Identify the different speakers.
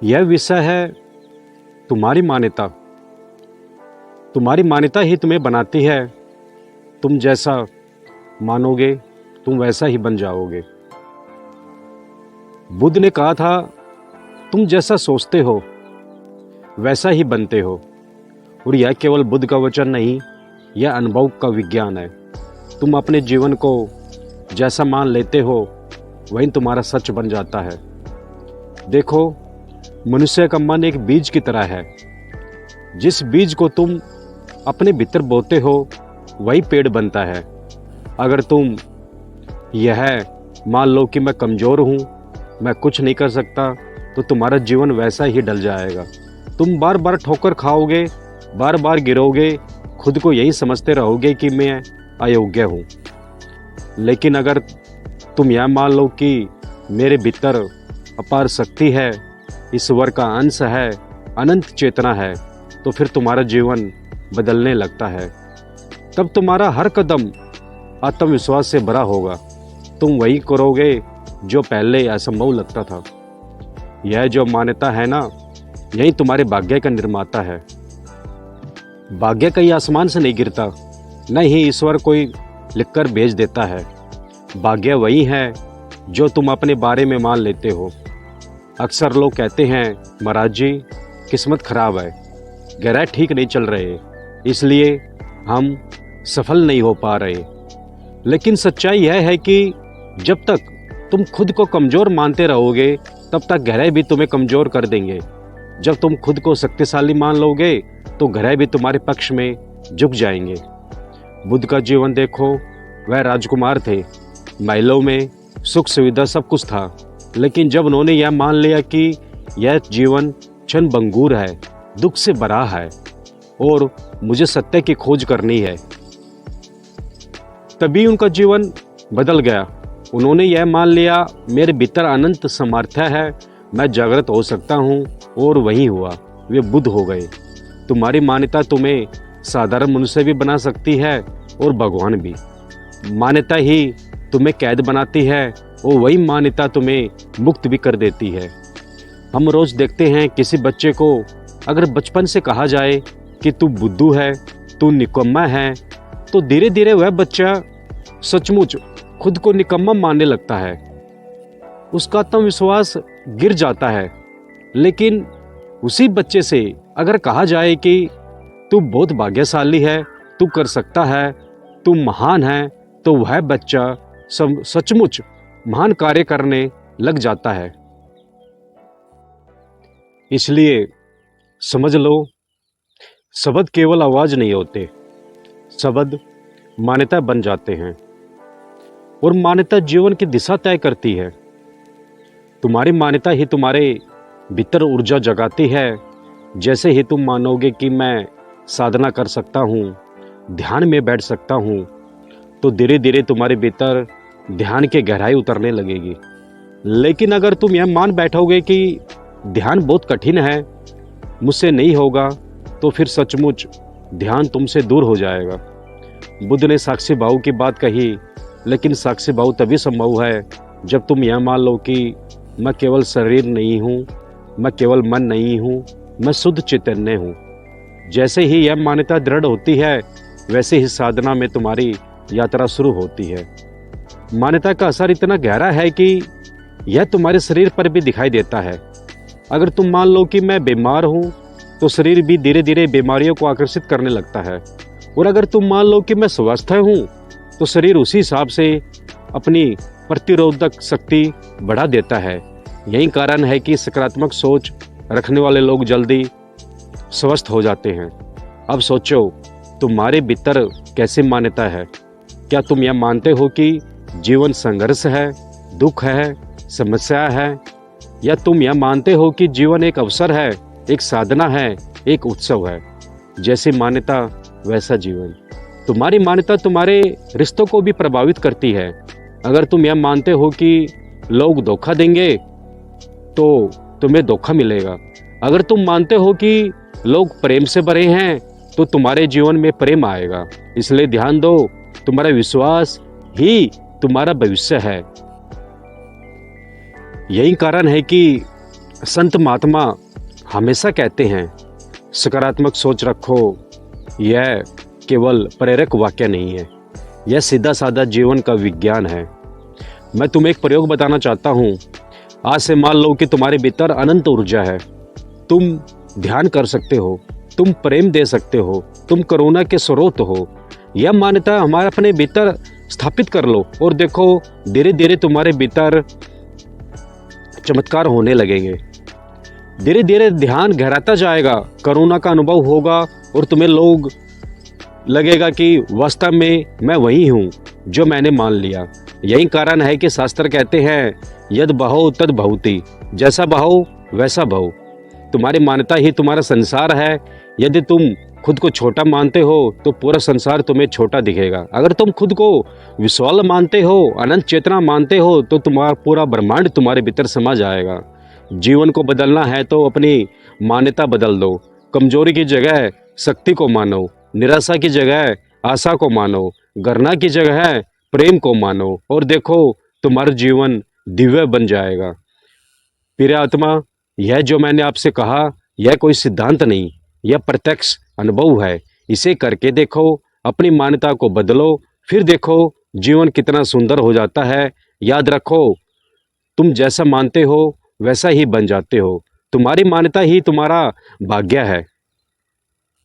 Speaker 1: यह विषय है तुम्हारी मान्यता। तुम्हारी मान्यता ही तुम्हें बनाती है। तुम जैसा मानोगे तुम वैसा ही बन जाओगे। बुद्ध ने कहा था, तुम जैसा सोचते हो वैसा ही बनते हो। और यह केवल बुद्ध का वचन नहीं, यह अनुभव का विज्ञान है। तुम अपने जीवन को जैसा मान लेते हो वही तुम्हारा सच बन जाता है। देखो, मनुष्य का मन एक बीज की तरह है। जिस बीज को तुम अपने भीतर बोते हो वही पेड़ बनता है। अगर तुम यह मान लो कि मैं कमज़ोर हूँ, मैं कुछ नहीं कर सकता, तो तुम्हारा जीवन वैसा ही डल जाएगा। तुम बार बार ठोकर खाओगे, बार बार गिरोगे, खुद को यही समझते रहोगे कि मैं अयोग्य हूँ। लेकिन अगर तुम यह मान लो कि मेरे भीतर अपार शक्ति है, ईश्वर का अंश है, अनंत चेतना है, तो फिर तुम्हारा जीवन बदलने लगता है। तब तुम्हारा हर कदम आत्मविश्वास से भरा होगा। तुम वही करोगे जो पहले असंभव लगता था। यह जो मान्यता है ना, यही तुम्हारे भाग्य का निर्माता है। भाग्य कहीं आसमान से नहीं गिरता, न ही ईश्वर कोई लिखकर भेज देता है। भाग्य वही है जो तुम अपने बारे में मान लेते हो। अक्सर लोग कहते हैं, महाराज जी किस्मत खराब है, ग्रह ठीक नहीं चल रहे, इसलिए हम सफल नहीं हो पा रहे। लेकिन सच्चाई यह है कि जब तक तुम खुद को कमज़ोर मानते रहोगे तब तक ग्रह भी तुम्हें कमज़ोर कर देंगे। जब तुम खुद को शक्तिशाली मान लोगे तो ग्रह भी तुम्हारे पक्ष में झुक जाएंगे। बुद्ध का जीवन देखो, वह राजकुमार थे, महलों में सुख सुविधा सब कुछ था। लेकिन जब उन्होंने यह मान लिया कि यह जीवन क्षण भंगुर है, दुख से भरा है और मुझे सत्य की खोज करनी है, तभी उनका जीवन बदल गया। उन्होंने यह मान लिया, मेरे भीतर अनंत सामर्थ्य है, मैं जागृत हो सकता हूँ, और वही हुआ, वे बुद्ध हो गए। तुम्हारी मान्यता तुम्हें साधारण मनुष्य भी बना सकती है और भगवान भी। मान्यता ही तुम्हें कैद बनाती है और वही मान्यता तुम्हें मुक्त भी कर देती है। हम रोज देखते हैं, किसी बच्चे को अगर बचपन से कहा जाए कि तू बुद्धू है, तू निकम्मा है, तो धीरे धीरे वह बच्चा सचमुच खुद को निकम्मा मानने लगता है। उसका आत्मविश्वास गिर जाता है। लेकिन उसी बच्चे से अगर कहा जाए कि तू बहुत भाग्यशाली है, तू कर सकता है, तू महान है, तो वह बच्चा सचमुच महान कार्य करने लग जाता है। इसलिए समझ लो, शब्द केवल आवाज नहीं होते, शब्द मान्यता बन जाते हैं और मान्यता जीवन की दिशा तय करती है। तुम्हारी मान्यता ही तुम्हारे भीतर ऊर्जा जगाती है। जैसे ही तुम मानोगे कि मैं साधना कर सकता हूँ, ध्यान में बैठ सकता हूँ, तो धीरे धीरे तुम्हारे भीतर ध्यान की गहराई उतरने लगेगी। लेकिन अगर तुम यह मान बैठोगे कि ध्यान बहुत कठिन है, मुझसे नहीं होगा, तो फिर सचमुच ध्यान तुमसे दूर हो जाएगा। बुद्ध ने साक्षी भाव की बात कही, लेकिन साक्षी भाव तभी संभव है जब तुम यह मान लो कि मैं केवल शरीर नहीं हूँ, मैं केवल मन नहीं हूँ, मैं शुद्ध चैतन्य हूँ। जैसे ही यह मान्यता दृढ़ होती है, वैसे ही साधना में तुम्हारी यात्रा शुरू होती है। मान्यता का असर इतना गहरा है कि यह तुम्हारे शरीर पर भी दिखाई देता है। अगर तुम मान लो कि मैं बीमार हूँ, तो शरीर भी धीरे धीरे बीमारियों को आकर्षित करने लगता है। और अगर तुम मान लो कि मैं स्वस्थ हूँ, तो शरीर उसी हिसाब से अपनी प्रतिरोधक शक्ति बढ़ा देता है। यही कारण है कि सकारात्मक सोच रखने वाले लोग जल्दी स्वस्थ हो जाते हैं। अब सोचो, तुम्हारे भीतर कैसी मान्यता है? क्या तुम यह मानते हो कि जीवन संघर्ष है, दुख है, समस्या है, या तुम यह मानते हो कि जीवन एक अवसर है, एक साधना है, एक उत्सव है? जैसी मान्यता वैसा जीवन। तुम्हारी मान्यता तुम्हारे रिश्तों को भी प्रभावित करती है। अगर तुम यह मानते हो कि लोग धोखा देंगे, तो तुम्हें धोखा मिलेगा। अगर तुम मानते हो कि लोग प्रेम से भरे हैं, तो तुम्हारे जीवन में प्रेम आएगा। इसलिए ध्यान दो, तुम्हारा विश्वास ही तुम्हारा भविष्य है। यही कारण है कि संत महात्मा हमेशा कहते हैं सकारात्मक सोच रखो। यह केवल प्रेरक वाक्य नहीं है, यह सीधा साधा जीवन का विज्ञान है। मैं तुम्हें एक प्रयोग बताना चाहता हूँ। आज से मान लो कि तुम्हारे भीतर अनंत ऊर्जा है। तुम ध्यान कर सकते हो, तुम प्रेम दे सकते हो, तुम करुणा के स्रोत हो। यह मान्यता हमारे अपने भीतर स्थापित कर लो और देखो धीरे धीरे तुम्हारे भीतर चमत्कार होने लगेंगे। धीरे धीरे ध्यान गहराता जाएगा, करुणा का अनुभव होगा और तुम्हें लोग लगेगा कि वास्तव में मैं वही हूँ जो मैंने मान लिया। यही कारण है कि शास्त्र कहते हैं यद बहो तद भवति, जैसा बहो वैसा भव। तुम्हारी मान्यता ही तुम्हारा संसार है। यदि तुम खुद को छोटा मानते हो तो पूरा संसार तुम्हें छोटा दिखेगा। अगर तुम खुद को विशाल मानते हो, अनंत चेतना मानते हो, तो तुम्हारा पूरा ब्रह्मांड तुम्हारे भीतर समा जाएगा। जीवन को बदलना है तो अपनी मान्यता बदल दो। कमजोरी की जगह शक्ति को मानो, निराशा की जगह आशा को मानो, घृणा की जगह प्रेम को मानो और देखो तुम्हारा जीवन दिव्य बन जाएगा। प्रिय आत्मा, यह जो मैंने आपसे कहा यह कोई सिद्धांत नहीं, यह प्रत्यक्ष अनुभव है। इसे करके देखो, अपनी मान्यता को बदलो, फिर देखो जीवन कितना सुंदर हो जाता है। याद रखो, तुम जैसा मानते हो वैसा ही बन जाते हो। तुम्हारी मान्यता ही तुम्हारा भाग्य है।